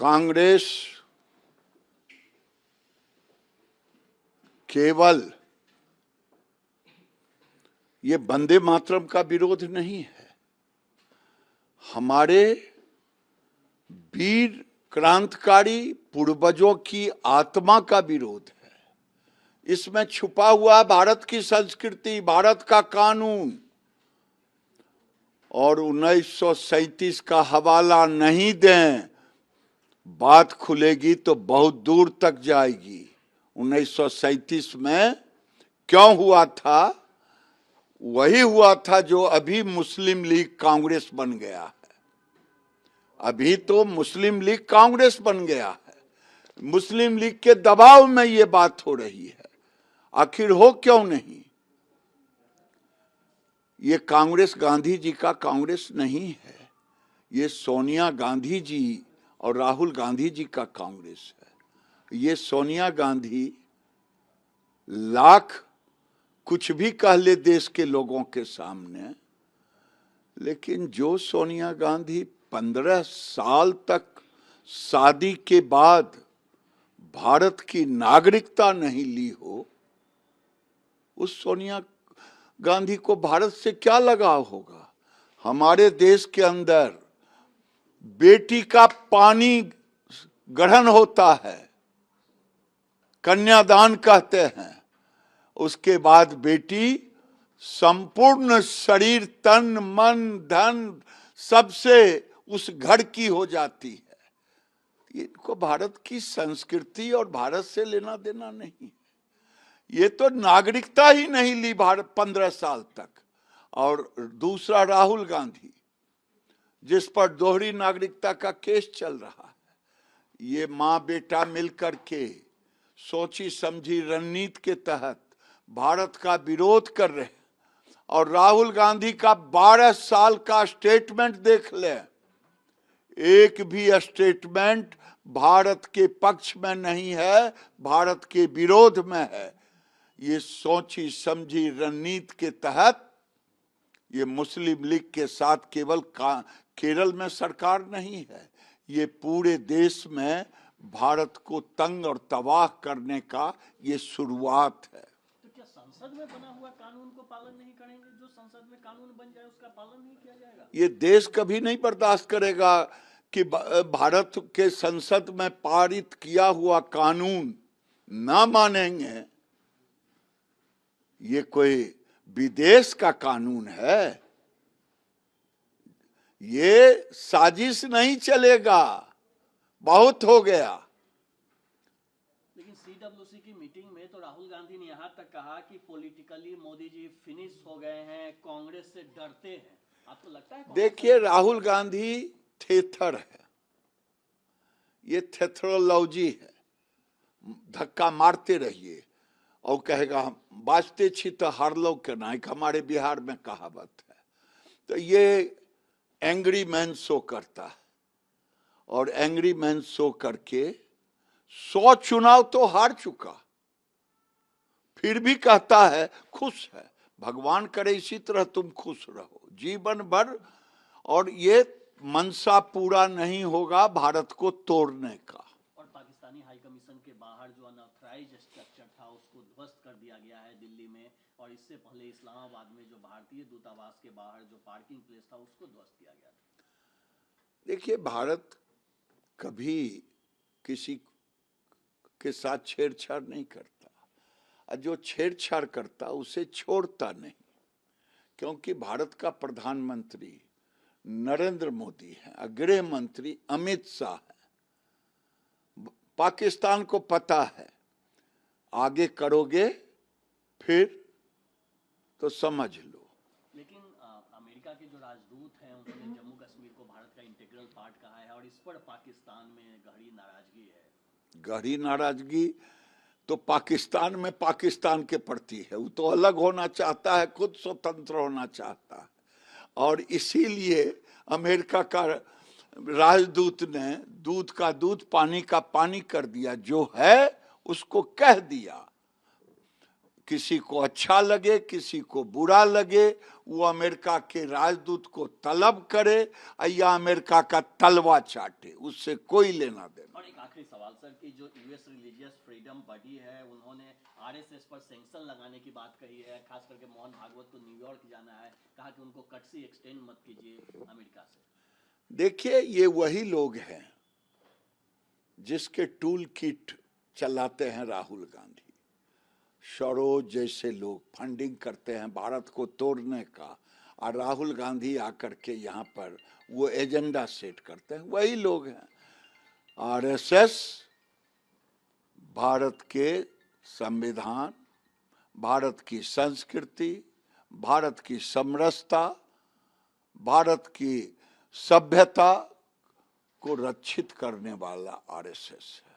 कांग्रेस केवल ये वंदे मातरम का विरोध नहीं है, हमारे वीर क्रांतिकारी पूर्वजों की आत्मा का विरोध है। इसमें छुपा हुआ भारत की संस्कृति, भारत का कानून। और 1937 का हवाला नहीं दें, बात खुलेगी तो बहुत दूर तक जाएगी। 1937 में क्यों हुआ था? वही हुआ था जो अभी मुस्लिम लीग कांग्रेस बन गया है। अभी तो मुस्लिम लीग कांग्रेस बन गया है, मुस्लिम लीग के दबाव में ये बात हो रही है। आखिर हो क्यों नहीं? ये कांग्रेस गांधी जी का कांग्रेस नहीं है, ये सोनिया गांधी जी और राहुल गांधी जी का कांग्रेस है। ये सोनिया गांधी लाख कुछ भी कह ले देश के लोगों के सामने, लेकिन जो सोनिया गांधी 15 साल तक शादी के बाद भारत की नागरिकता नहीं ली हो, उस सोनिया गांधी को भारत से क्या लगाव होगा? हमारे देश के अंदर बेटी का पानी ग्रहण होता है, कन्यादान कहते हैं। उसके बाद बेटी संपूर्ण शरीर, तन, मन, धन सबसे उस घर की हो जाती है। इनको भारत की संस्कृति और भारत से लेना देना नहीं। ये तो नागरिकता ही नहीं ली भारत 15 साल तक। और दूसरा राहुल गांधी, जिस पर दोहरी नागरिकता का केस चल रहा है। ये माँ बेटा मिलकर के सोची समझी रणनीति के तहत भारत का विरोध कर रहे हैं। और राहुल गांधी का 12 साल का स्टेटमेंट देख ले, एक भी स्टेटमेंट भारत के पक्ष में नहीं है, भारत के विरोध में है। ये सोची समझी रणनीति के तहत ये मुस्लिम लीग के साथ केवल केरल में सरकार नहीं है, ये पूरे देश में भारत को तंग और तबाह करने का ये शुरुआत है। तो क्या संसद में बना हुआ कानून को पालन नहीं करेंगे? जो संसद में कानून बन जाए उसका पालन नहीं किया जाएगा? ये देश कभी नहीं बर्दाश्त करेगा कि भारत के संसद में पारित किया हुआ कानून ना मानेंगे। ये कोई विदेश का कानून है, ये साजिश नहीं चलेगा, बहुत हो गया। लेकिन सीडब्ल्यूसी की मीटिंग में तो राहुल गांधी ने यहाँ तक कहा कि पॉलिटिकली मोदी जी फिनिश हो गए हैं, कांग्रेस से डरते हैं। आपको लगता है? देखिए, राहुल गांधी थेथर है, ये थेथरोलॉजी है। धक्का मारते रहिए और कहेगा बाजते छी तो हर लोग के नायक, हमारे बिहार में कहावत है। तो ये एंग्री मैन शो करता है, और एंग्री मैन शो करके 100 चुनाव तो हार चुका, फिर भी कहता है खुश है। भगवान करे इसी तरह तुम खुश रहो जीवन भर। और ये मनसा पूरा नहीं होगा भारत को तोड़ने का। और पाकिस्तानी हाई कमीशन के बाहर जो अनऑथराइज्ड स्ट्रक्चर था उसको ध्वस्त कर दिया गया है दिल्ली में, और इससे पहले इस्लामाबाद में जो भारतीय दूतावास के बाहर जो पार्किंग प्लेस था उसको ध्वस्त किया गया था। देखिए, भारत कभी किसी के साथ छेड़छाड़ नहीं करता, और जो छेड़छाड़ करता उसे छोड़ता नहीं। क्योंकि भारत का प्रधानमंत्री नरेंद्र मोदी है, गृह मंत्री अमित शाह है। पाकिस्तान को पता है आगे करोगे फिर तो समझ लो। लेकिन अमेरिका के जो राजदूत हैं उन्होंने जम्मू कश्मीर को भारत का इंटीग्रल पार्ट कहा है, और इस पर पाकिस्तान में गहरी नाराजगी है। गहरी नाराजगी तो पाकिस्तान में पाकिस्तान के प्रति है, वो तो अलग होना चाहता है, खुद स्वतंत्र होना चाहता है। और इसीलिए अमेरिका का राजदूत ने दूध का दूध पानी का पानी कर दिया, जो है उसको कह दिया किसी को अच्छा लगे किसी को बुरा लगे, वो अमेरिका के राजदूत को तलब करे या अमेरिका का तलवा चाटे, उससे कोई लेना देना। और एक आखिरी सवाल सर कि जो यूएस रिलीजियस फ्रीडम बॉडी है उन्होंने आरएसएस पर सैंक्शन लगाने की बात कही है, खास करके मोहन भागवत को न्यूयॉर्क जाना है, कहा कि उनको कटसी एक्सटेंड मत कीजिए अमेरिका से। देखिए ये वही लोग हैं जिसके टूल किट चलाते हैं राहुल गांधी, सरोज जैसे लोग फंडिंग करते हैं भारत को तोड़ने का, और राहुल गांधी आकर के यहाँ पर वो एजेंडा सेट करते हैं, वही लोग हैं। आरएसएस भारत के संविधान, भारत की संस्कृति, भारत की समरसता, भारत की सभ्यता को रक्षित करने वाला आरएसएस है।